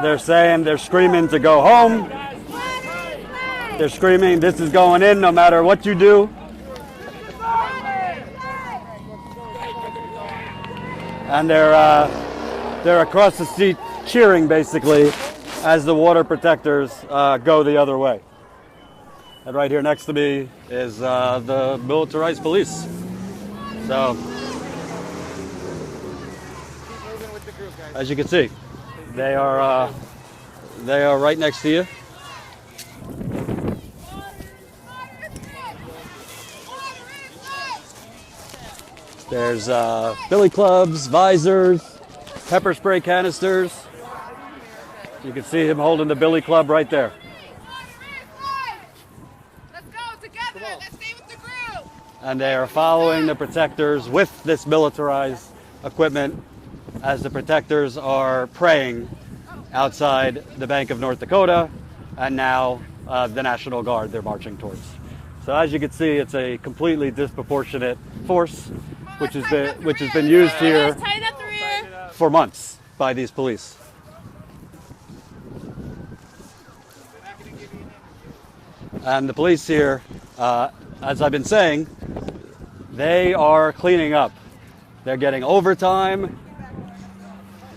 They're saying, they're screaming to go home. They're screaming, this is going in no matter what you do. And they're across the street cheering, basically, as the water protectors go the other way. And right here next to me is the militarized police. So, as you can see, they are right next to you. There's billy clubs, visors, pepper spray canisters. You can see him holding the billy club right there. Let's go together. Let's stay with the group. And they are following the protectors with this militarized equipment as the protectors are praying outside the Bank of North Dakota, and now the National Guard they're marching towards. So as you can see, it's a completely disproportionate force, which has been used here for months by these police. And the police here, as I've been saying, they are cleaning up. They're getting overtime.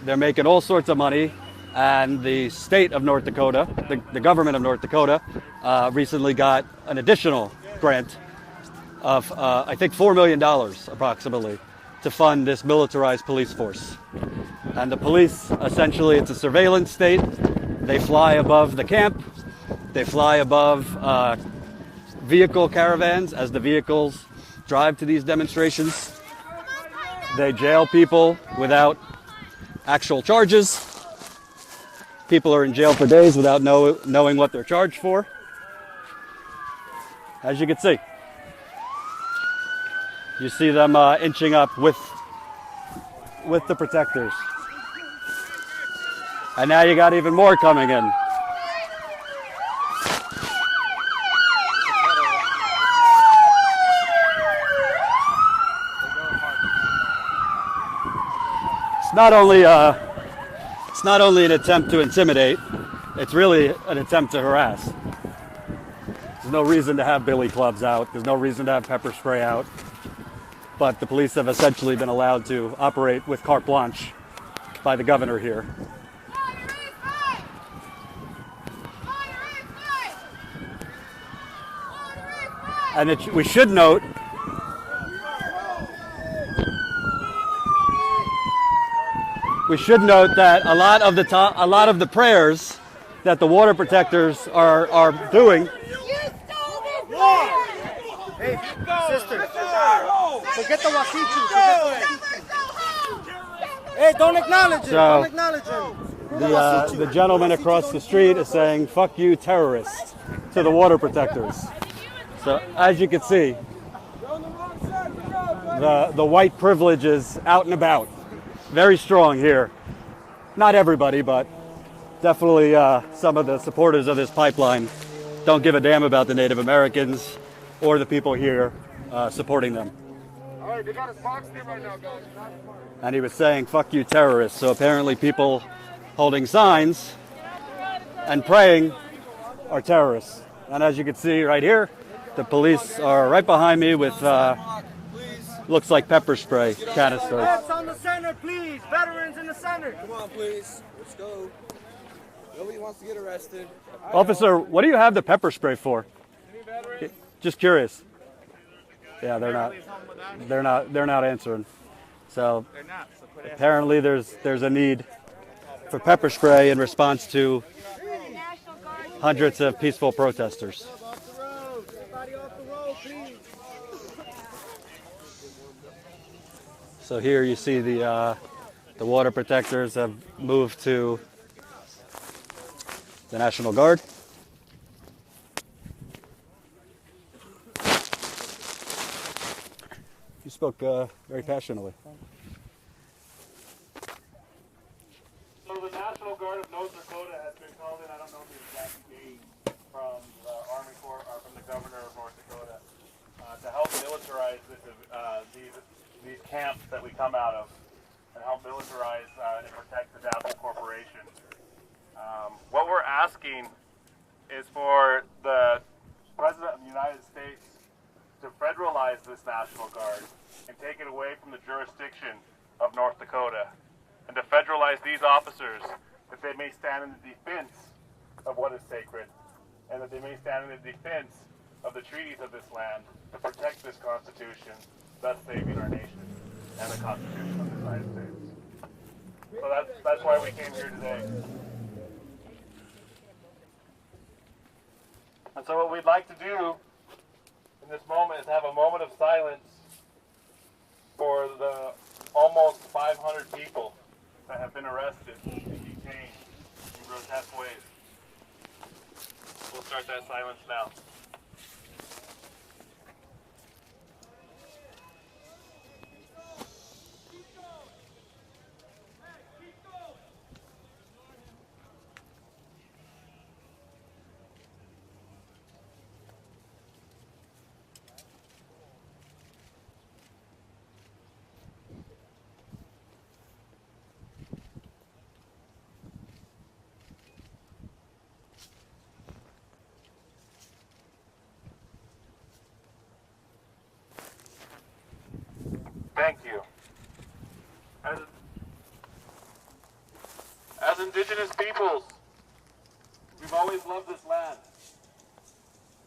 They're making all sorts of money. And the state of North Dakota, the government of North Dakota, recently got an additional grant of, I think, $4 million approximately to fund this militarized police force. And the police, essentially, it's a surveillance state. They fly above the camp. They fly above vehicle caravans as the vehicles drive to these demonstrations. They jail people without actual charges. People are in jail for days without knowing what they're charged for. As you can see, you see them inching up with the protectors. And now you got even more coming in. It's not only an attempt to intimidate, it's really an attempt to harass. There's no reason to have billy clubs out. There's no reason to have pepper spray out. But the police have essentially been allowed to operate with carte blanche by the governor here. And we should note that a lot of the prayers that the water protectors are doing. Hey, sister, forget the wakichi. Hey, don't acknowledge it. Don't acknowledge him. The gentleman across the street is saying, "Fuck you, terrorists," to the water protectors. So as you can see, the white privilege is out and about. Very strong here. Not everybody, but definitely some of the supporters of this pipeline don't give a damn about the Native Americans or the people here supporting them. All right, they got us boxed in right now, guys. And he was saying, "Fuck you, terrorists." So apparently people holding signs and praying are terrorists. And as you can see right here, the police are right behind me with looks like pepper spray canisters. Vets on the center, please. Veterans in the center. Come on, please. Let's go. Nobody wants to get arrested. Officer, what do you have the pepper spray for? Just curious. Yeah, they're not answering. So apparently there's a need for pepper spray in response to hundreds of peaceful protesters. So here you see the water protectors have moved to the National Guard. You spoke very passionately. So the National Guard of North Dakota has been called in, I don't know the exact date, from the Army Corps, or from the governor of North Dakota, to help militarize these camps that we come out of, and help militarize and protect the DAPL corporation. What we're asking is for the President of the United States to federalize this National Guard and take it away from the jurisdiction of North Dakota, and to federalize these officers that they may stand in the defense of what is sacred, and that they may stand in the defense of the treaties of this land to protect this Constitution, thus saving our nation and the Constitution of the United States. So that's why we came here today. And so what we'd like to do in this moment is have a moment of silence for the almost 500 people that have been arrested and detained in grotesque ways. We'll start that silence now. Thank you. As Indigenous peoples, we've always loved this land.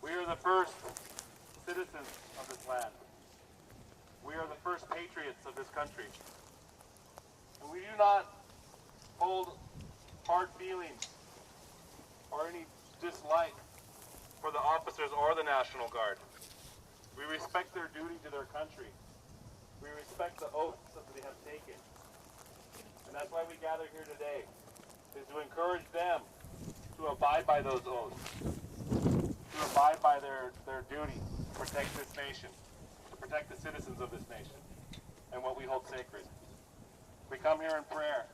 We are the first citizens of this land. We are the first patriots of this country. And we do not hold hard feelings or any dislike for the officers or the National Guard. We respect their duty to their country. We respect the oaths that they have taken. And that's why we gather here today, is to encourage them to abide by those oaths, to abide by their duty to protect this nation, to protect the citizens of this nation, and what we hold sacred. We come here in prayer.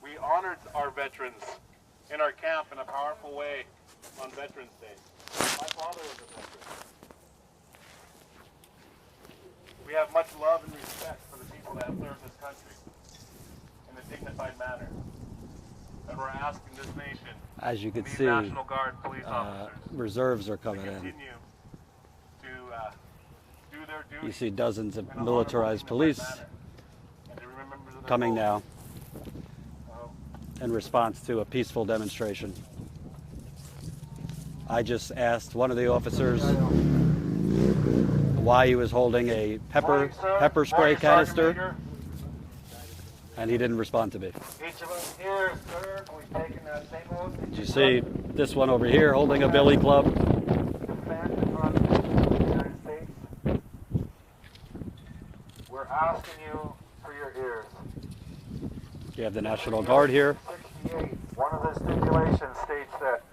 We honored our veterans in our camp in a powerful way on Veterans Day. My father was a veteran. We have much love and respect for the people that have served this country in a dignified manner. And we're asking this nation, As you can these see, National Guard police officers, reserves are to coming in. continue to do their duty. You see dozens of in a militarized honorable, police dignified manner, and to remember their coming roles. now in response to a peaceful demonstration. I just asked one of the officers why he was holding a pepper spray canister, and he didn't respond to me. Each of us here, sir, we've taken that same oath. Did you see this one over here holding a billy club? Defend the Constitution of the United States. We're asking you for your ears. You have the National Guard here. 68. One of the stipulations states that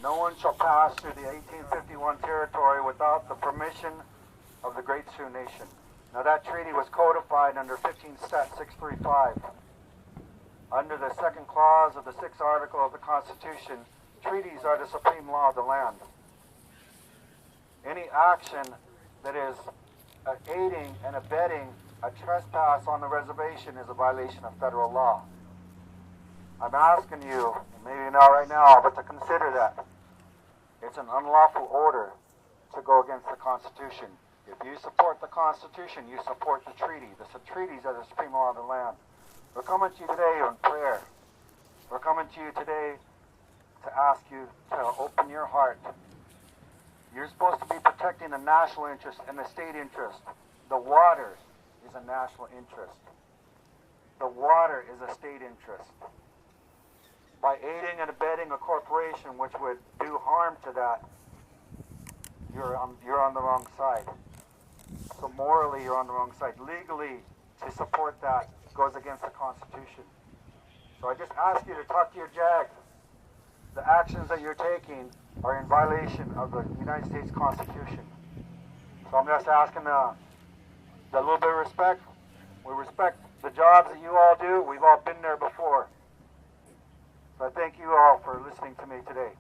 no one shall pass through the 1851 territory without the permission of the Great Sioux Nation. Now that treaty was codified under 15 Stat 635. Under the second clause of the 6th article of the Constitution, treaties are the supreme law of the land. Any action that is aiding and abetting a trespass on the reservation is a violation of federal law. I'm asking you, maybe not right now, but to consider that. It's an unlawful order to go against the Constitution. If you support the Constitution, you support the treaty. The treaties are the supreme law of the land. We're coming to you today in prayer. We're coming to you today to ask you to open your heart. You're supposed to be protecting the national interest and the state interest. The water is a national interest. The water is a state interest. By aiding and abetting a corporation which would do harm to that, you're on the wrong side. So morally, you're on the wrong side. Legally, to support that goes against the Constitution. So I just ask you to talk to your JAG. The actions that you're taking are in violation of the United States Constitution. So I'm just asking a little bit of respect. We respect the jobs that you all do. We've all been there before. So I thank you all for listening to me today.